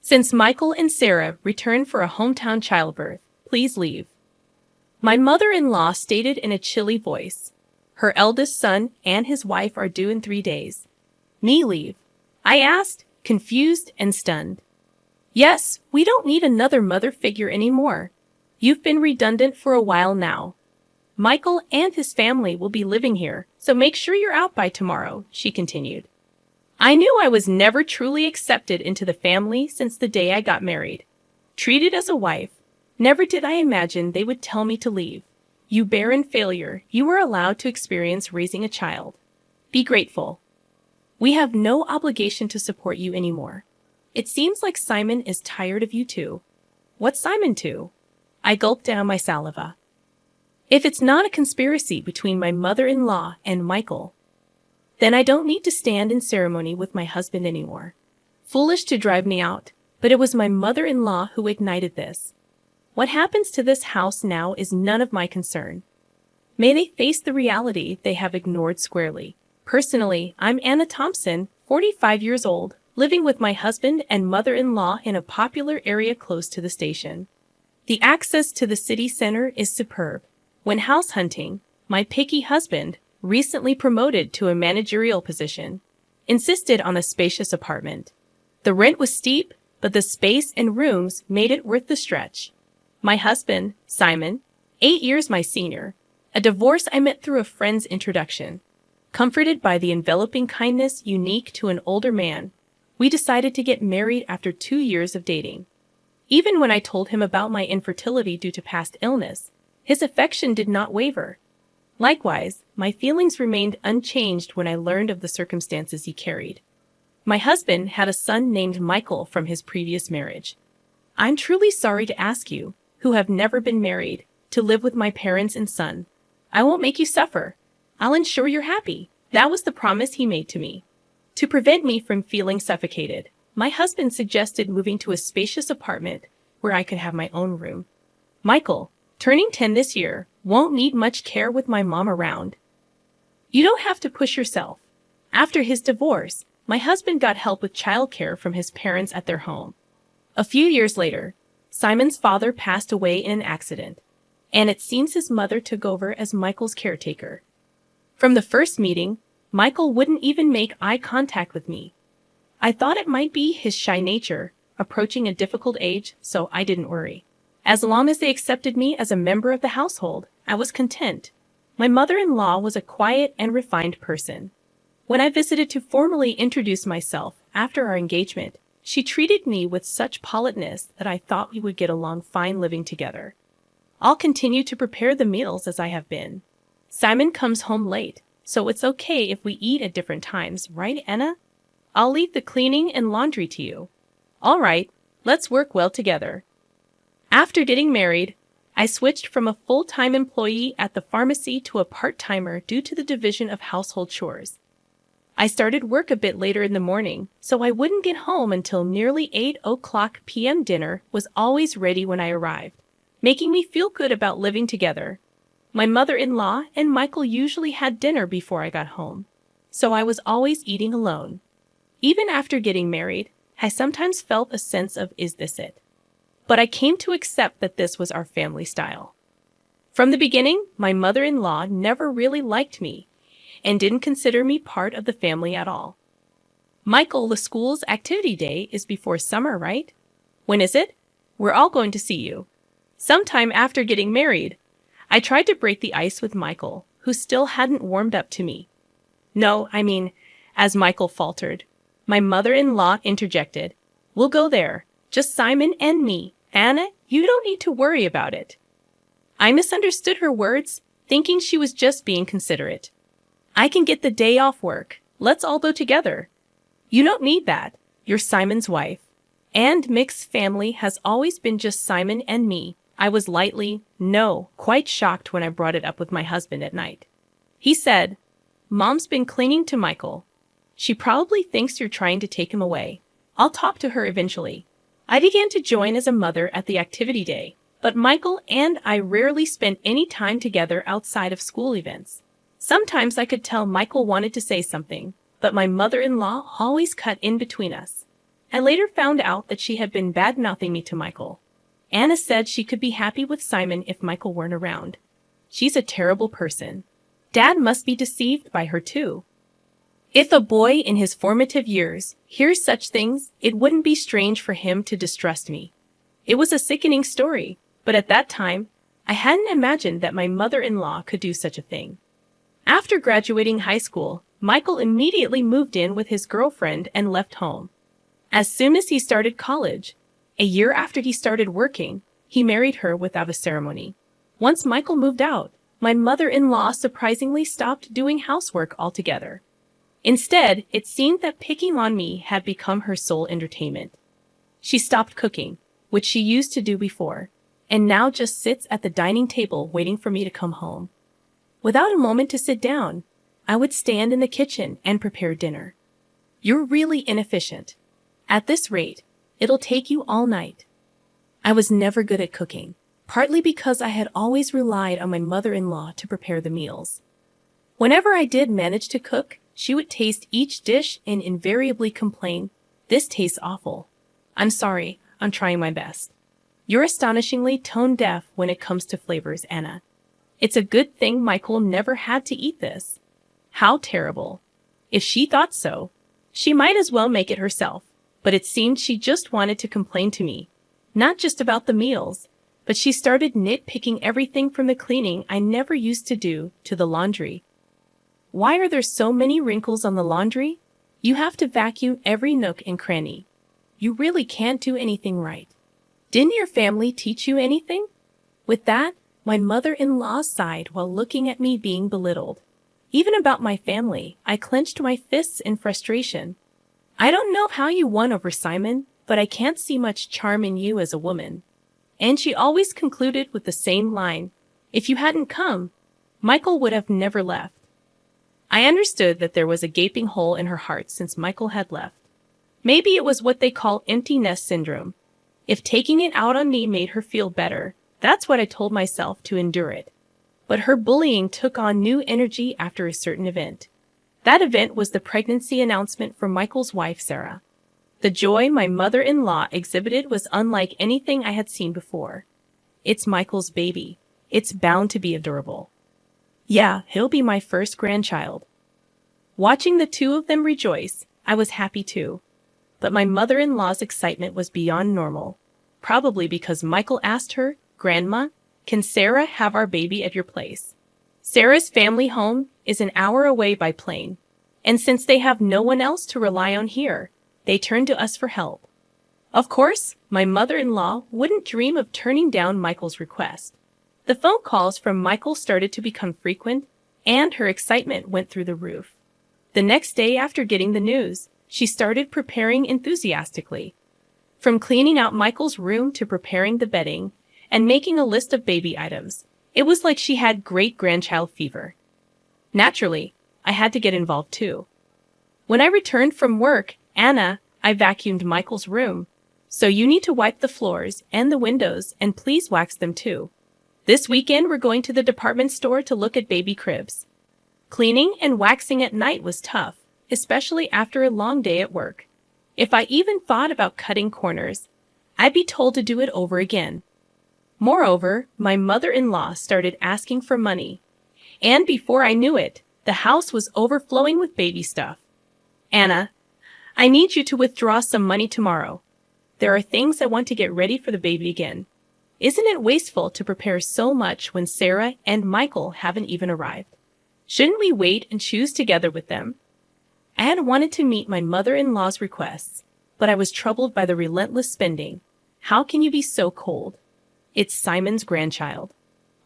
Since Michael and Sarah returned for a hometown childbirth, please leave. My mother-in-law stated in a chilly voice. Her eldest son and his wife are due in 3 days. Me leave? I asked, confused and stunned. Yes, we don't need another mother figure anymore. You've been redundant for a while now. Michael and his family will be living here, so make sure you're out by tomorrow, she continued. I knew I was never truly accepted into the family since the day I got married. Treated as a wife, never did I imagine they would tell me to leave. You barren failure, you were allowed to experience raising a child. Be grateful. We have no obligation to support you anymore. It seems like Simon is tired of you too. What's Simon to? I gulped down my saliva. If it's not a conspiracy between my mother-in-law and Michael, then I don't need to stand in ceremony with my husband anymore. Foolish to drive me out, but it was my mother-in-law who ignited this. What happens to this house now is none of my concern. May they face the reality they have ignored squarely. Personally, I'm Anna Thompson, 45 years old, living with my husband and mother-in-law in a popular area close to the station. The access to the city center is superb. When house hunting, my picky husband, recently promoted to a managerial position, insisted on a spacious apartment. The rent was steep, but the space and rooms made it worth the stretch. My husband, Simon, 8 years my senior, a divorce I met through a friend's introduction. Comforted by the enveloping kindness unique to an older man, we decided to get married after 2 years of dating. Even when I told him about my infertility due to past illness, his affection did not waver. Likewise, my feelings remained unchanged when I learned of the circumstances he carried. My husband had a son named Michael from his previous marriage. I'm truly sorry to ask you, who have never been married, to live with my parents and son. I won't make you suffer. I'll ensure you're happy. That was the promise he made to me. To prevent me from feeling suffocated, my husband suggested moving to a spacious apartment where I could have my own room. Michael, turning 10 this year, won't need much care with my mom around. You don't have to push yourself. After his divorce, my husband got help with childcare from his parents at their home. A few years later, Simon's father passed away in an accident, and it seems his mother took over as Michael's caretaker. From the first meeting, Michael wouldn't even make eye contact with me. I thought it might be his shy nature, approaching a difficult age, so I didn't worry. As long as they accepted me as a member of the household, I was content. My mother-in-law was a quiet and refined person. When I visited to formally introduce myself after our engagement, she treated me with such politeness that I thought we would get along fine living together. I'll continue to prepare the meals as I have been. Simon comes home late, so it's okay if we eat at different times, right, Anna? I'll leave the cleaning and laundry to you. All right, let's work well together. After getting married, I switched from a full-time employee at the pharmacy to a part-timer due to the division of household chores. I started work a bit later in the morning, so I wouldn't get home until nearly 8 p.m. Dinner was always ready when I arrived, making me feel good about living together. My mother-in-law and Michael usually had dinner before I got home, so I was always eating alone. Even after getting married, I sometimes felt a sense of, is this it? But I came to accept that this was our family style. From the beginning, my mother-in-law never really liked me and didn't consider me part of the family at all. Michael, the school's activity day is before summer, right? When is it? We're all going to see you. Sometime after getting married, I tried to break the ice with Michael, who still hadn't warmed up to me. No, I mean, as Michael faltered, my mother-in-law interjected, we'll go there, just Simon and me. Anna, you don't need to worry about it. I misunderstood her words, thinking she was just being considerate. I can get the day off work. Let's all go together. You don't need that. You're Simon's wife. And mixed family has always been just Simon and me. I was quite shocked when I brought it up with my husband at night. He said, Mom's been clinging to Michael. She probably thinks you're trying to take him away. I'll talk to her eventually. I began to join as a mother at the activity day, but Michael and I rarely spent any time together outside of school events. Sometimes I could tell Michael wanted to say something, but my mother-in-law always cut in between us. I later found out that she had been bad-mouthing me to Michael. Anna said she could be happy with Simon if Michael weren't around. She's a terrible person. Dad must be deceived by her too. If a boy in his formative years hears such things, it wouldn't be strange for him to distrust me. It was a sickening story, but at that time, I hadn't imagined that my mother-in-law could do such a thing. After graduating high school, Michael immediately moved in with his girlfriend and left home. As soon as he started college, a year after he started working, he married her without a ceremony. Once Michael moved out, my mother-in-law surprisingly stopped doing housework altogether. Instead, it seemed that picking on me had become her sole entertainment. She stopped cooking, which she used to do before, and now just sits at the dining table waiting for me to come home. Without a moment to sit down, I would stand in the kitchen and prepare dinner. You're really inefficient. At this rate, it'll take you all night. I was never good at cooking, partly because I had always relied on my mother-in-law to prepare the meals. Whenever I did manage to cook, she would taste each dish and invariably complain, "This tastes awful. I'm sorry, I'm trying my best." You're astonishingly tone-deaf when it comes to flavors, Anna. It's a good thing Michael never had to eat this. How terrible. If she thought so, she might as well make it herself. But it seemed she just wanted to complain to me. Not just about the meals, but she started nitpicking everything from the cleaning I never used to do to the laundry. Why are there so many wrinkles on the laundry? You have to vacuum every nook and cranny. You really can't do anything right. Didn't your family teach you anything? With that, my mother-in-law sighed while looking at me being belittled. Even about my family, I clenched my fists in frustration. I don't know how you won over Simon, but I can't see much charm in you as a woman. And she always concluded with the same line, "If you hadn't come, Michael would have never left." I understood that there was a gaping hole in her heart since Michael had left. Maybe it was what they call empty nest syndrome. If taking it out on me made her feel better, that's what I told myself to endure it. But her bullying took on new energy after a certain event. That event was the pregnancy announcement from Michael's wife, Sarah. The joy my mother-in-law exhibited was unlike anything I had seen before. It's Michael's baby. It's bound to be adorable. Yeah, he'll be my first grandchild. Watching the two of them rejoice, I was happy too. But my mother-in-law's excitement was beyond normal, probably because Michael asked her, "Grandma, can Sarah have our baby at your place?" Sarah's family home is an hour away by plane, and since they have no one else to rely on here, they turn to us for help. Of course, my mother-in-law wouldn't dream of turning down Michael's request. The phone calls from Michael started to become frequent, and her excitement went through the roof. The next day after getting the news, she started preparing enthusiastically. From cleaning out Michael's room to preparing the bedding and making a list of baby items, it was like she had great-grandchild fever. Naturally, I had to get involved too. When I returned from work, Anna, I vacuumed Michael's room. So you need to wipe the floors and the windows and please wax them too. This weekend we're going to the department store to look at baby cribs. Cleaning and waxing at night was tough, especially after a long day at work. If I even thought about cutting corners, I'd be told to do it over again. Moreover, my mother-in-law started asking for money, and before I knew it, the house was overflowing with baby stuff. "Anna, I need you to withdraw some money tomorrow. There are things I want to get ready for the baby again. Isn't it wasteful to prepare so much when Sarah and Michael haven't even arrived? Shouldn't we wait and choose together with them?" I had wanted to meet my mother-in-law's requests, but I was troubled by the relentless spending. How can you be so cold? It's Simon's grandchild.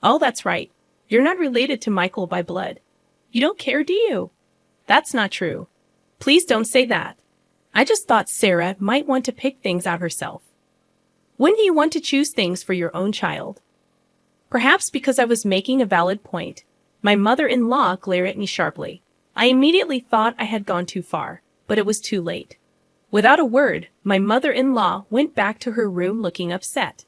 Oh, that's right. You're not related to Michael by blood. You don't care, do you? That's not true. Please don't say that. I just thought Sarah might want to pick things out herself. When do you want to choose things for your own child? Perhaps because I was making a valid point, my mother-in-law glared at me sharply. I immediately thought I had gone too far, but it was too late. Without a word, my mother-in-law went back to her room looking upset.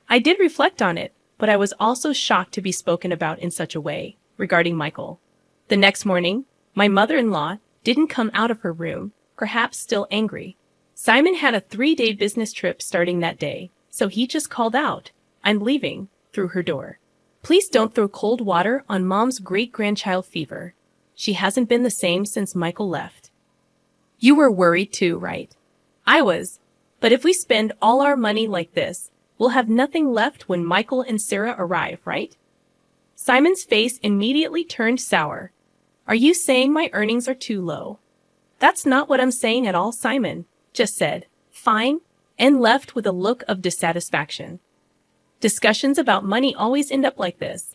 I did reflect on it, but I was also shocked to be spoken about in such a way regarding Michael. The next morning, my mother-in-law didn't come out of her room, perhaps still angry. Simon had a 3-day business trip starting that day, so he just called out, "I'm leaving," through her door. Please don't throw cold water on Mom's great-grandchild fever. She hasn't been the same since Michael left. You were worried too, right? I was. But if we spend all our money like this, we'll have nothing left when Michael and Sarah arrive, right? Simon's face immediately turned sour. Are you saying my earnings are too low? That's not what I'm saying at all, Simon just said, "Fine," and left with a look of dissatisfaction. Discussions about money always end up like this.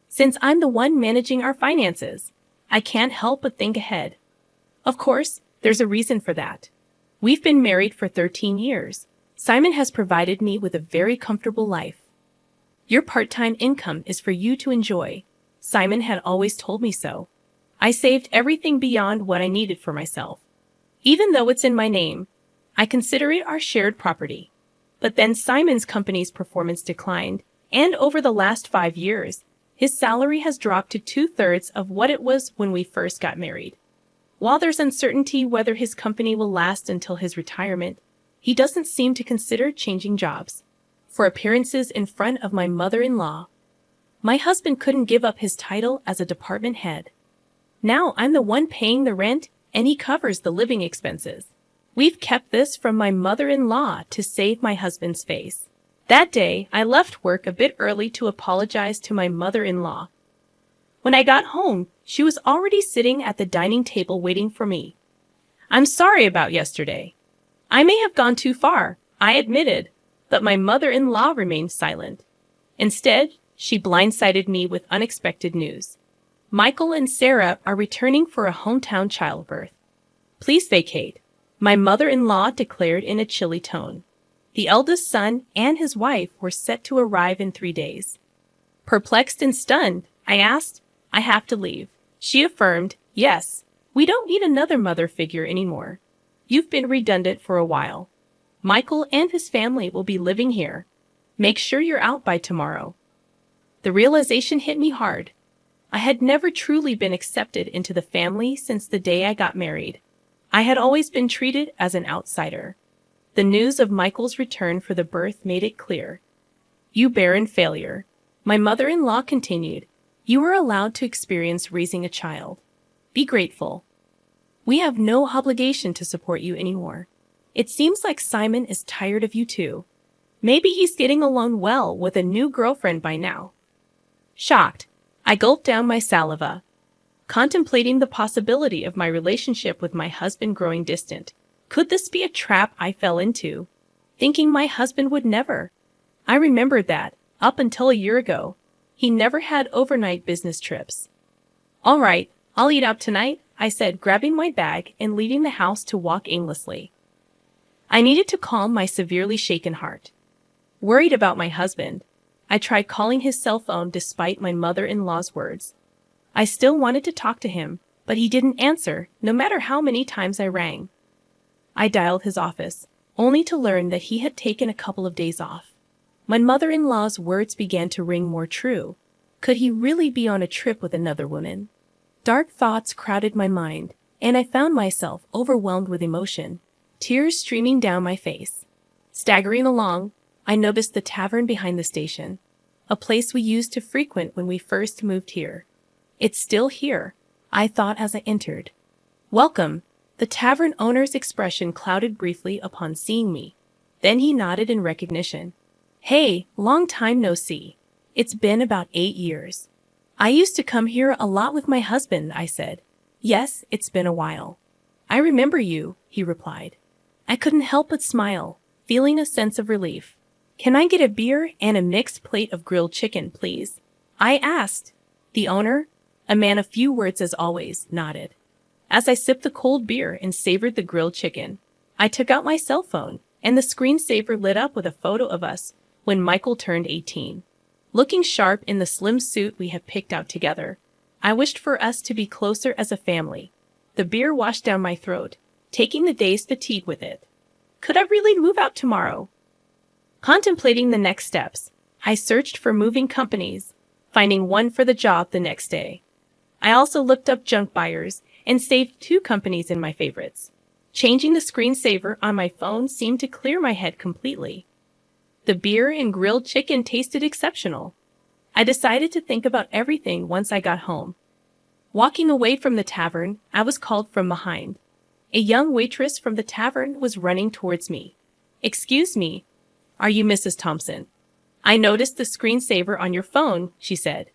Since I'm the one managing our finances, I can't help but think ahead. Of course, there's a reason for that. We've been married for 13 years. Simon has provided me with a very comfortable life. Your part-time income is for you to enjoy. Simon had always told me so. I saved everything beyond what I needed for myself. Even though it's in my name, I consider it our shared property. But then Simon's company's performance declined, and over the last 5 years, his salary has dropped to 2/3 of what it was when we first got married. While there's uncertainty whether his company will last until his retirement, he doesn't seem to consider changing jobs. For appearances in front of my mother-in-law, my husband couldn't give up his title as a department head. Now I'm the one paying the rent, and he covers the living expenses. We've kept this from my mother-in-law to save my husband's face. That day, I left work a bit early to apologize to my mother-in-law. When I got home, she was already sitting at the dining table waiting for me. "I'm sorry about yesterday. I may have gone too far," I admitted, but my mother-in-law remained silent. Instead, she blindsided me with unexpected news. Michael and Sarah are returning for a hometown childbirth. Please vacate, my mother-in-law declared in a chilly tone. The eldest son and his wife were set to arrive in 3 days. Perplexed and stunned, I asked, "I have to leave." She affirmed, "Yes, we don't need another mother figure anymore. You've been redundant for a while. Michael and his family will be living here. Make sure you're out by tomorrow." The realization hit me hard. I had never truly been accepted into the family since the day I got married. I had always been treated as an outsider. The news of Michael's return for the birth made it clear. "You barren failure," my mother-in-law continued. "You are allowed to experience raising a child. Be grateful. We have no obligation to support you anymore. It seems like Simon is tired of you too. Maybe he's getting along well with a new girlfriend by now." Shocked, I gulped down my saliva, contemplating the possibility of my relationship with my husband growing distant. Could this be a trap I fell into, thinking my husband would never? I remembered that, up until a year ago, he never had overnight business trips. "All right, I'll eat out tonight," I said, grabbing my bag and leaving the house to walk aimlessly. I needed to calm my severely shaken heart. Worried about my husband, I tried calling his cell phone despite my mother-in-law's words. I still wanted to talk to him, but he didn't answer, no matter how many times I rang. I dialed his office, only to learn that he had taken a couple of days off. My mother-in-law's words began to ring more true. Could he really be on a trip with another woman? Dark thoughts crowded my mind, and I found myself overwhelmed with emotion, tears streaming down my face. Staggering along, I noticed the tavern behind the station, a place we used to frequent when we first moved here. "It's still here," I thought as I entered. "Welcome." The tavern owner's expression clouded briefly upon seeing me. Then he nodded in recognition. "Hey, long time no see. It's been about 8 years. I used to come here a lot with my husband," I said. "Yes, it's been a while." "I remember you," he replied. I couldn't help but smile, feeling a sense of relief. "Can I get a beer and a mixed plate of grilled chicken, please?" I asked. The owner, a man of few words as always, nodded. As I sipped the cold beer and savored the grilled chicken, I took out my cell phone, and the screensaver lit up with a photo of us when Michael turned 18. Looking sharp in the slim suit we had picked out together, I wished for us to be closer as a family. The beer washed down my throat, taking the day's fatigue with it. Could I really move out tomorrow? Contemplating the next steps, I searched for moving companies, finding one for the job the next day. I also looked up junk buyers and saved 2 companies in my favorites. Changing the screensaver on my phone seemed to clear my head completely. The beer and grilled chicken tasted exceptional. I decided to think about everything once I got home. Walking away from the tavern, I was called from behind. A young waitress from the tavern was running towards me. "Excuse me, are you Mrs. Thompson? I noticed the screensaver on your phone," she said.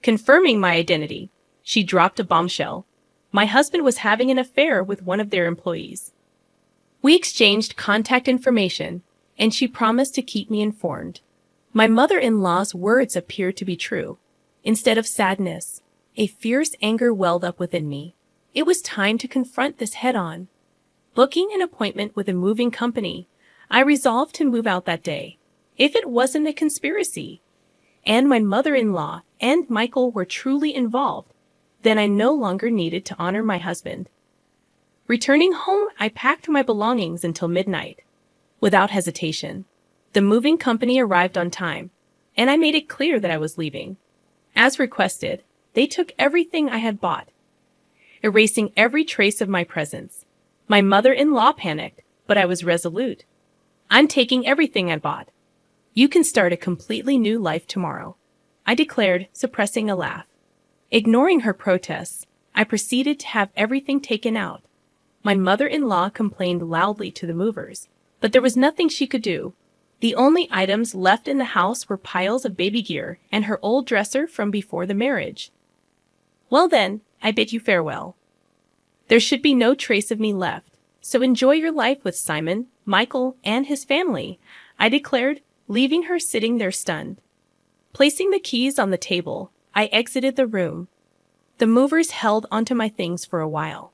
Confirming my identity, she dropped a bombshell. My husband was having an affair with one of their employees. We exchanged contact information, and she promised to keep me informed. My mother-in-law's words appeared to be true. Instead of sadness, a fierce anger welled up within me. It was time to confront this head-on. Booking an appointment with a moving company, I resolved to move out that day. If it wasn't a conspiracy, and my mother-in-law and Michael were truly involved, then I no longer needed to honor my husband. Returning home, I packed my belongings until midnight. Without hesitation, the moving company arrived on time, and I made it clear that I was leaving. As requested, they took everything I had bought, erasing every trace of my presence. My mother-in-law panicked, but I was resolute. "I'm taking everything I bought. You can start a completely new life tomorrow," I declared, suppressing a laugh. Ignoring her protests, I proceeded to have everything taken out. My mother-in-law complained loudly to the movers, but there was nothing she could do. The only items left in the house were piles of baby gear and her old dresser from before the marriage. "Well then, I bid you farewell. There should be no trace of me left, so enjoy your life with Simon, Michael, and his family," I declared, leaving her sitting there stunned. Placing the keys on the table, I exited the room. The movers held onto my things for a while,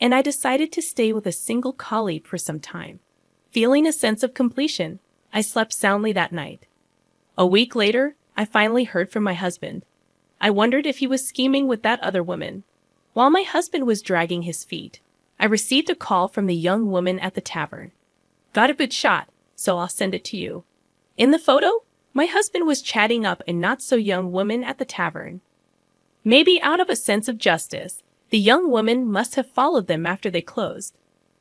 and I decided to stay with a single colleague for some time. Feeling a sense of completion, I slept soundly that night. A week later, I finally heard from my husband. I wondered if he was scheming with that other woman. While my husband was dragging his feet, I received a call from the young woman at the tavern. "Got a good shot, so I'll send it to you." In the photo, my husband was chatting up a not-so-young woman at the tavern. Maybe out of a sense of justice, the young woman must have followed them after they closed.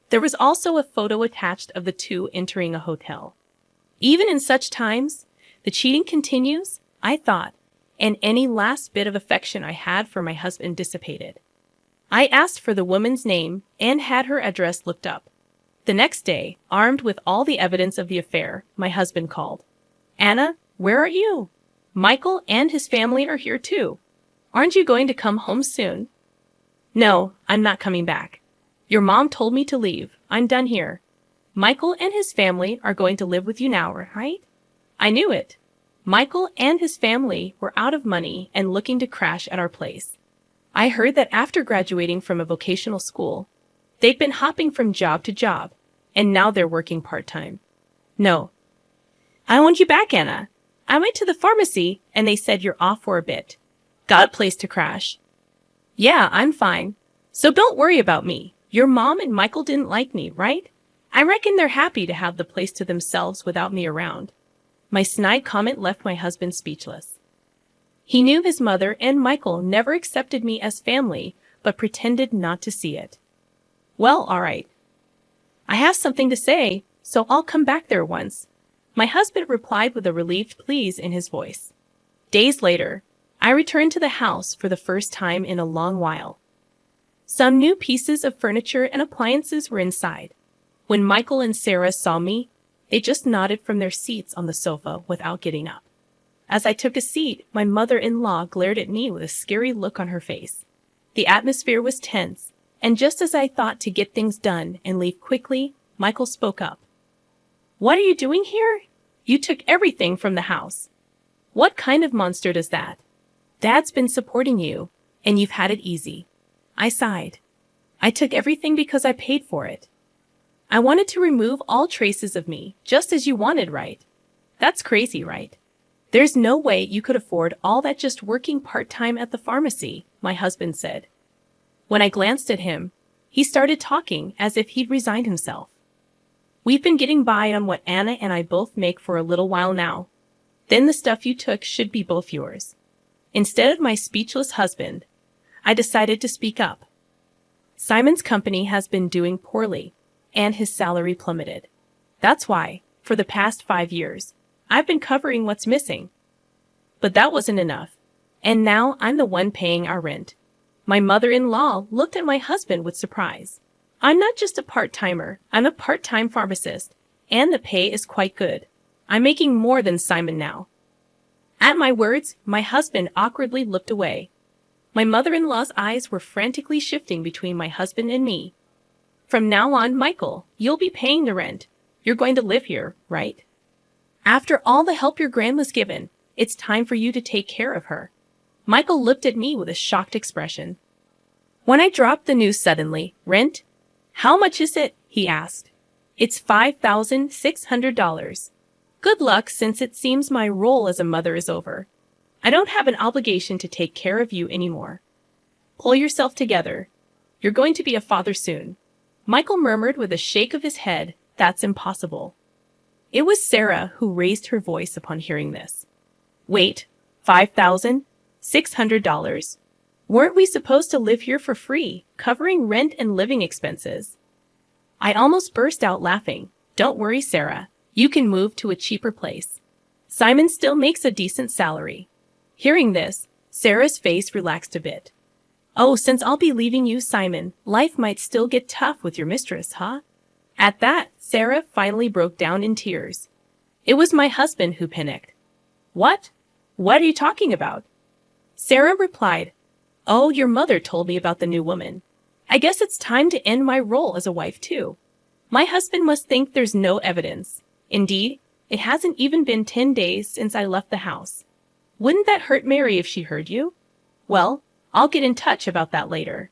There was also a photo attached of the two entering a hotel. Even in such times, the cheating continues, I thought, and any last bit of affection I had for my husband dissipated. I asked for the woman's name and had her address looked up. The next day, armed with all the evidence of the affair, my husband called. "Anna, where are you? Michael and his family are here too. Aren't you going to come home soon?" "No, I'm not coming back. Your mom told me to leave. I'm done here. Michael and his family are going to live with you now, right?" I knew it. Michael and his family were out of money and looking to crash at our place. I heard that after graduating from a vocational school, they'd been hopping from job to job, and now they're working part-time. "No. I want you back, Anna. I went to the pharmacy, and they said you're off for a bit. Got a place to crash." "Yeah, I'm fine. So don't worry about me. Your mom and Michael didn't like me, right? I reckon they're happy to have the place to themselves without me around." My snide comment left my husband speechless. He knew his mother and Michael never accepted me as family, but pretended not to see it. "Well, all right. I have something to say, so I'll come back there once," my husband replied with a relieved please in his voice. Days later, I returned to the house for the first time in a long while. Some new pieces of furniture and appliances were inside. When Michael and Sarah saw me, they just nodded from their seats on the sofa without getting up. As I took a seat, my mother-in-law glared at me with a scary look on her face. The atmosphere was tense, and just as I thought to get things done and leave quickly, Michael spoke up. "What are you doing here? You took everything from the house. What kind of monster does that? Dad's been supporting you, and you've had it easy." I sighed. "I took everything because I paid for it. I wanted to remove all traces of me, just as you wanted, right? That's crazy, right? There's no way you could afford all that just working part-time at the pharmacy," my husband said. When I glanced at him, he started talking as if he'd resigned himself. "We've been getting by on what Anna and I both make for a little while now. Then the stuff you took should be both yours." Instead of my speechless husband, I decided to speak up. "Simon's company has been doing poorly. and his salary plummeted. That's why, for the past 5 years, I've been covering what's missing. But that wasn't enough. And now I'm the one paying our rent. My mother-in-law looked at my husband with surprise. I'm not just a part-timer, I'm a part-time pharmacist, and the pay is quite good. I'm making more than Simon now. At my words, my husband awkwardly looked away. My mother-in-law's eyes were frantically shifting between my husband and me. From now on, Michael, you'll be paying the rent. You're going to live here, right? After all the help your grandma's given, it's time for you to take care of her. Michael looked at me with a shocked expression. When I dropped the news suddenly, rent? How much is it? He asked. It's $5,600. Good luck, since it seems my role as a mother is over. I don't have an obligation to take care of you anymore. Pull yourself together. You're going to be a father soon. Michael murmured with a shake of his head, That's impossible. It was Sarah who raised her voice upon hearing this. Wait, $5,600? Weren't we supposed to live here for free, covering rent and living expenses? I almost burst out laughing. Don't worry, Sarah. You can move to a cheaper place. Simon still makes a decent salary. Hearing this, Sarah's face relaxed a bit. Oh, since I'll be leaving you, Simon, life might still get tough with your mistress, huh? At that, Sarah finally broke down in tears. It was my husband who panicked. What? What are you talking about? Sarah replied, Oh, your mother told me about the new woman. I guess it's time to end my role as a wife too. My husband must think there's no evidence. Indeed, it hasn't even been 10 days since I left the house. Wouldn't that hurt Mary if she heard you? Well, I'll get in touch about that later.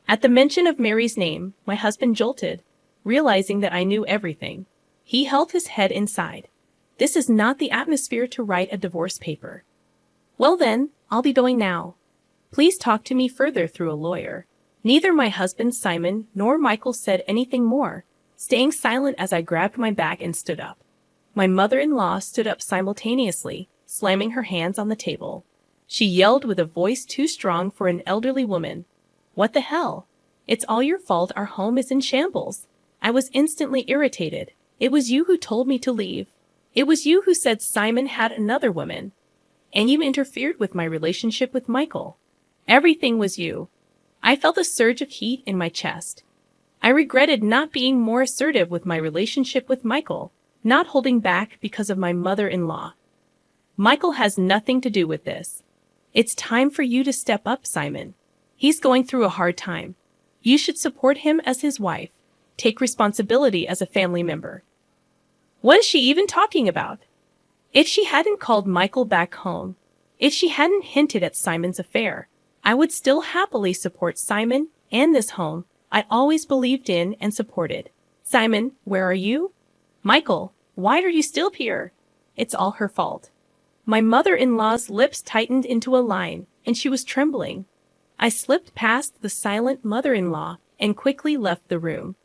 At the mention of Mary's name, my husband jolted, realizing that I knew everything. He held his head inside. This is not the atmosphere to write a divorce paper. Well then, I'll be going now. Please talk to me further through a lawyer. Neither my husband Simon nor Michael said anything more, staying silent as I grabbed my bag and stood up. My mother-in-law stood up simultaneously, slamming her hands on the table. She yelled with a voice too strong for an elderly woman. What the hell? It's all your fault our home is in shambles. I was instantly irritated. It was you who told me to leave. It was you who said Simon had another woman. And you interfered with my relationship with Michael. Everything was you. I felt a surge of heat in my chest. I regretted not being more assertive with my relationship with Michael, not holding back because of my mother-in-law. Michael has nothing to do with this. It's time for you to step up, Simon. He's going through a hard time. You should support him as his wife. Take responsibility as a family member. What is she even talking about? If she hadn't called Michael back home, if she hadn't hinted at Simon's affair, I would still happily support Simon and this home I always believed in and supported. Simon, where are you? Michael, why are you still here? It's all her fault. My mother-in-law's lips tightened into a line, and she was trembling. I slipped past the silent mother-in-law and quickly left the room.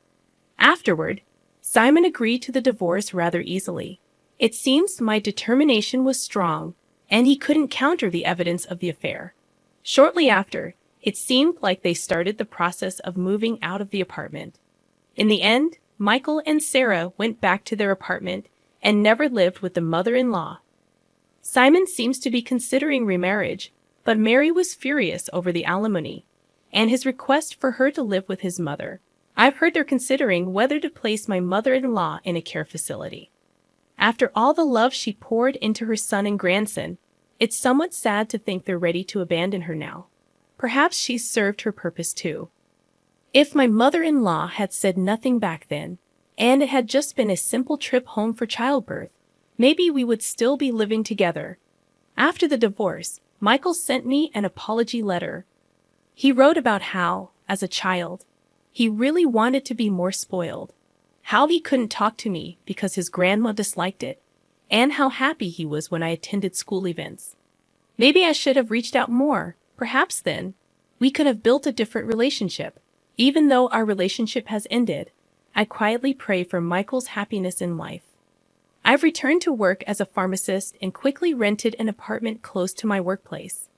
Afterward, Simon agreed to the divorce rather easily. It seems my determination was strong, and he couldn't counter the evidence of the affair. Shortly after, it seemed like they started the process of moving out of the apartment. In the end, Michael and Sarah went back to their apartment and never lived with the mother-in-law. Simon seems to be considering remarriage, but Mary was furious over the alimony and his request for her to live with his mother. I've heard they're considering whether to place my mother-in-law in a care facility. After all the love she poured into her son and grandson, it's somewhat sad to think they're ready to abandon her now. Perhaps she's served her purpose too. If my mother-in-law had said nothing back then, and it had just been a simple trip home for childbirth, maybe we would still be living together. After the divorce, Michael sent me an apology letter. He wrote about how, as a child, he really wanted to be more spoiled, how he couldn't talk to me because his grandma disliked it, and how happy he was when I attended school events. Maybe I should have reached out more. Perhaps then, we could have built a different relationship. Even though our relationship has ended, I quietly pray for Michael's happiness in life. I've returned to work as a pharmacist and quickly rented an apartment close to my workplace.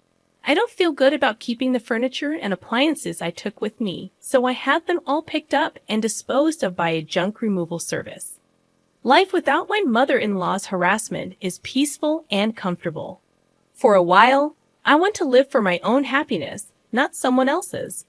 I don't feel good about keeping the furniture and appliances I took with me, so I had them all picked up and disposed of by a junk removal service. Life without my mother-in-law's harassment is peaceful and comfortable. For a while, I want to live for my own happiness, not someone else's.